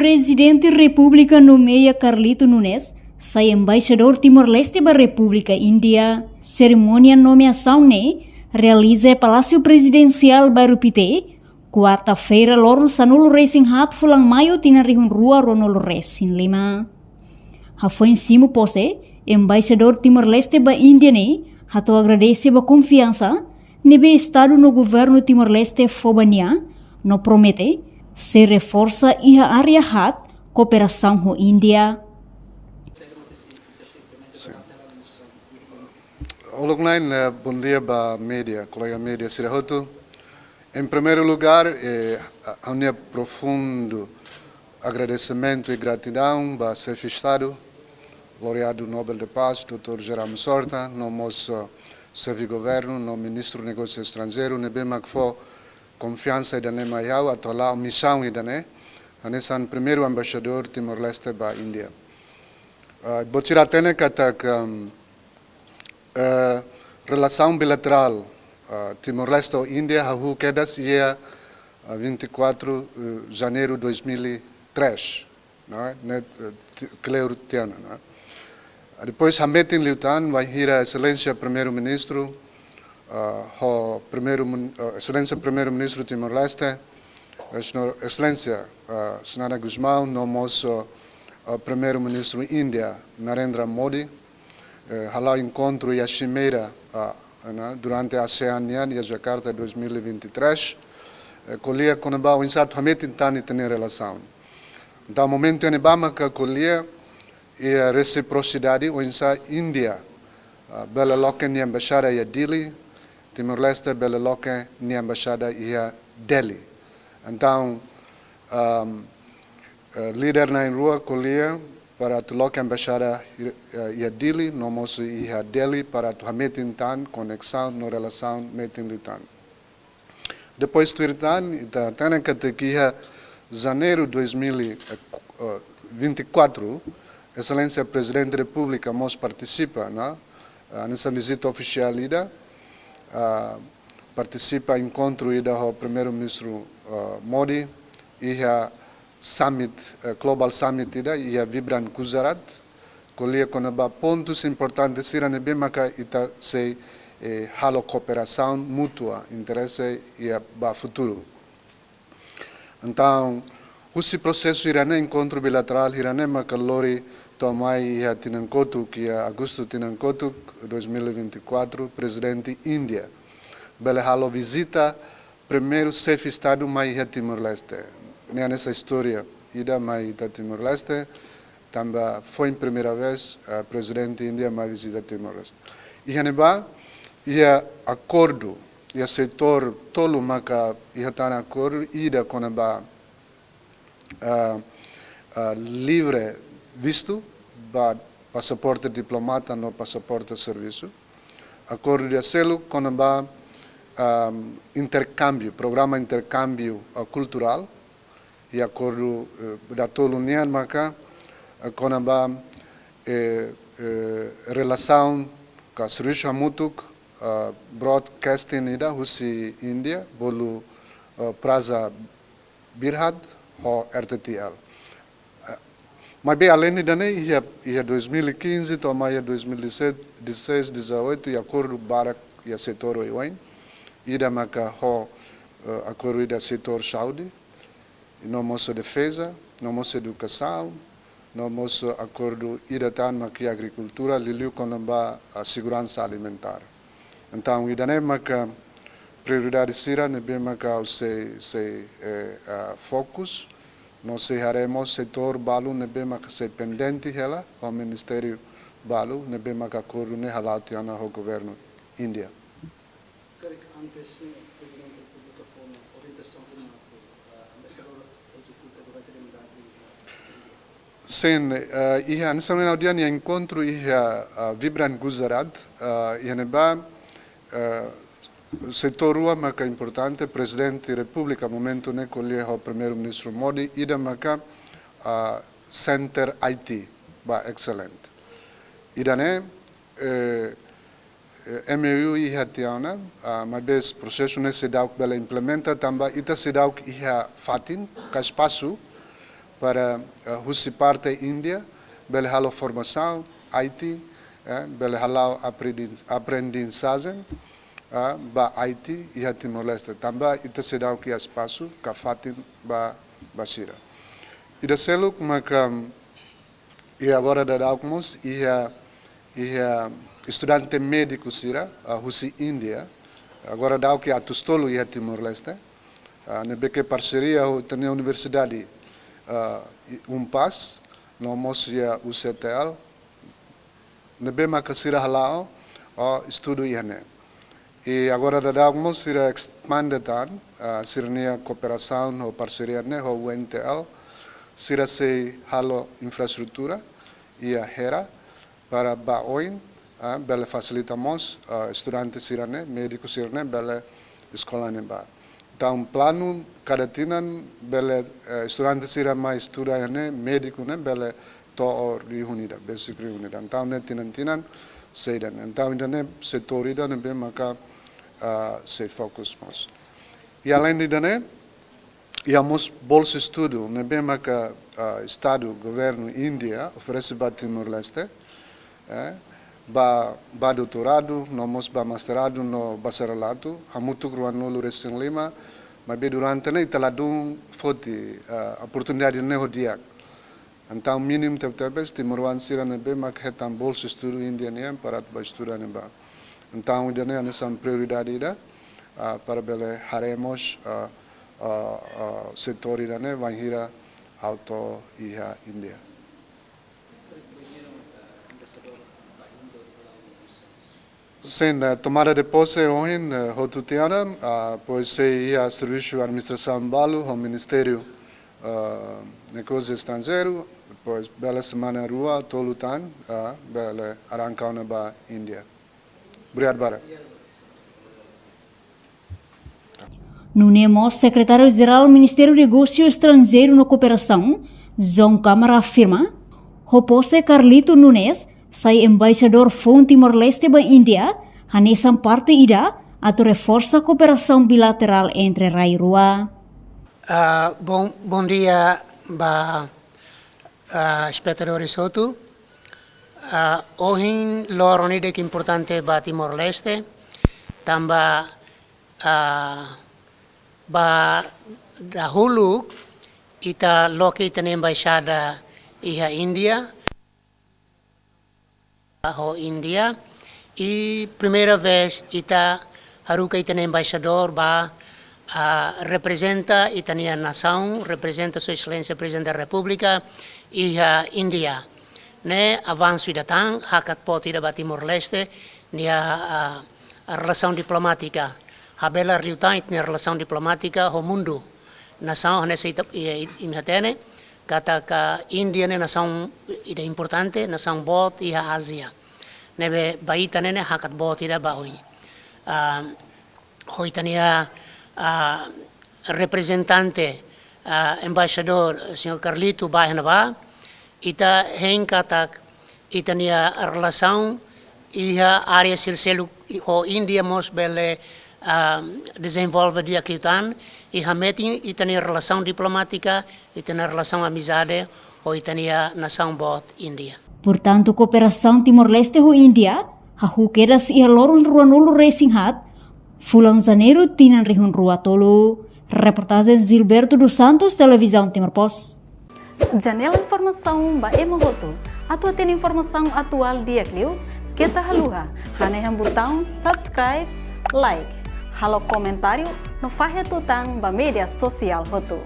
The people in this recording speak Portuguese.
Presidente República Nomea Carlito Nunes, sai Embaixador Timor-Leste da República Índia. Cerimônia nomeação realiza Palácio Presidencial Barupite, quarta-feira, lorno Sanolo Racing Hat Fulang Maio tinarihun Rua Ronolo Racing Lima. Foi em cima pose, Embaixador Timor-Leste da Índia hato agradece a confiança nebe Estado no governo Timor-Leste Fobania, no promete se reforça a área hat cooperação com a Índia. Olá, bom dia para a mídia, colega mídia Sirahoto. Em primeiro lugar, a meu profundo agradecimento e gratidão para o chefe de Estado, laureado Nobel de Paz, Dr. Horta, no nosso chefe de governo, no ministro do Negócio Estrangeiro, nebema que foi confiança e dane maiau atola a missão e dane, nesse primeiro embaixador Timor-Leste para a Índia. Botira tene kata relação bilateral Timor-Leste-Índia hahu quedas ia 24 de janeiro de 2003, não é? Cleur tiana, não é? Depois Hametin Liutan vai ir a excelência primeiro-ministro, excelência primeiro-ministro Timor-Leste, excelência Senhora Guzmão, no nosso primeiro-ministro Índia Narendra Modi, halal encontro e a cimeira durante a ASEAN e Jakarta 2023, colhia com o insato Hametin Tani tem relação. Então, o momento em que colhia e a reciprocidade, o insato Índia, bela loca ni embaixada e Delhi, Timor-Leste bela loca ni embaixada e Delhi. Então, líder na rua colhia para tu loca embaixada e Delhi, no moço e Delhi para tu metin tan conexão no relação metin litan. Depois tu irtan, tá que janeiro 2024, excelência presidente da República mos participa, nessa visita oficial ida, participa encontro ida o primeiro-ministro Modi e a Summit, Global Summit ida e a Vibran Gujarat, colhia com pontos importantes sira nebemaka ita se halo cooperação mútua, interesse e a futuro. Então, esse processo irane encontro bilateral irane makalori tomai e a Tinankotu que é agosto Tinankotu 2024 presidente Índia. Bele halo visita primeiro chefe de Estado mai a Timor-Leste. Nessa história, ida mai da Timor-Leste, também foi em primeira vez a presidente Índia mai visita Timor-Leste. E haneba ia acordo, ia setor tolo maka ia tan acordo ida com livre visto ba passaporte diplomata no passaporte serviço. Acordo de selo com intercâmbio, programa intercâmbio cultural. E acordo da toda a União maka com a relação com a serviço mútuo broadcasting ida husi Índia bolu praza Birhad ou RTTL. Mas bem além de daí ia 2015 tomai 2017, 16, 18 e acordo barak e setor oiwain ida maka ho acordo ida setor Saudi. No nosso defesa, no nosso educação, no nosso acordo iratan maqui agricultura, liliu com a segurança alimentar. Então, idane maka prioridade sira nebe maka o se focus, nós haremos setor balu nebe maka se pendente ela, o ministério balu nebe maka acordo ne halatiana o governo Índia. Sim, nessa reunião de encontro Vibran Gujarat, o setor rua é importante, presidente da República, momento ne colhe o primeiro-ministro Modi, ida maka Center IT, excelente. Ida ne MOU hatiana, mas bes processo ne se dá bela implementa também ita se dá fatin, ka espaço para husi parte Índia, bele halo formação, Haiti, bele halo aprendizagem, ba Haiti e a Timor-Leste. Também ita se dá o que é espaço, que fatin ba basira. E da selo e agora da alguns e estudante médico sira, husi Índia, agora dá o que a tostolo e a Timor-Leste. Nebe parceria com a universidade Umpas, nomos ia UCTL, nebe makasira halao estudo ihane. E agora da alguns sira expandetan, sirnia cooperação ou parceria ne o UNTL, sira se halo infraestrutura e a hera para baoin, bele facilitamos estudantes sirane, médicos sirane, bele escola ne ba. Então, plano cada tinan bele estudante sira mais estuda ne médico ne bele to reunida, basic reunida. Então, ne tinan seidan. Então, ainda ne setorida ne bem maka se focus mas. E além de né, íamos bolsa estudo ne bem maka estado governo Índia oferece para Timor-Leste, ba doutorado, nomos ba masterado no bacharelato, hamutu ruanolo recém lima, mas durante né italadum foti oportunidade ne hodiak. Então mínimo tebes Timoruan sira ne be mak hetam bolsa estudo indiana para estudar ne ba. Então ainda né nessa prioridade ida para bele haremos setor ida né vai hira auto e a Índia. Sim, a tomada de posse hoje hotutiana, pois se ia serviço de administração balo ao Ministério Negócios Estrangeiros, depois bela semana rua tolutan, bela arrancau na ba Índia. Obrigado, Bara. Nunes, secretário-geral do Ministério do Negócio Estrangeiro e Cooperação, João Câmara afirma, José Carlito Nunes, sai embaixador von Timor-Leste para a Índia, nessa parte ida, a reforça a cooperação bilateral entre Rai e Rua. Bom dia, espectadores todos. Hoje, a reunião que é importante para Timor-Leste, também dahulu kita lokasi embaixada iha Índia, India, e primeira vez kita haruka itane embaixador representa itania nação, representa sua excelência presidente da República e a Índia, né avanço datang hakat poti da Timor-Leste nia relação diplomática, habela riutan itnia relação diplomática ho mundo, nação nessa imatene kata ka India ne nação ida importante, nação bot e a Ásia. Nebe baita nene hakat bot ida baoi. Hoitania representante embaixador senhor Carlito bahanaba ita hen katak itania relação e a área silselu ho India mos bele desenvolve dia klitan e hameti itania relação diplomática itania relação amizade ou itania nação bot India. Portanto, cooperação Timor-Leste e Índia, hahukedas e lorun ruanulu racing hat, fulang janeiro tinan rihun rua tolo. Reportagem Gilberto dos Santos, Televisão Timor Post. Janela informação ba emohoto. Atua tem informação atual dia clio. Kita haluha. Haneham botão subscribe, like. Halo comentário no fahe tutang ba media sosial hoto.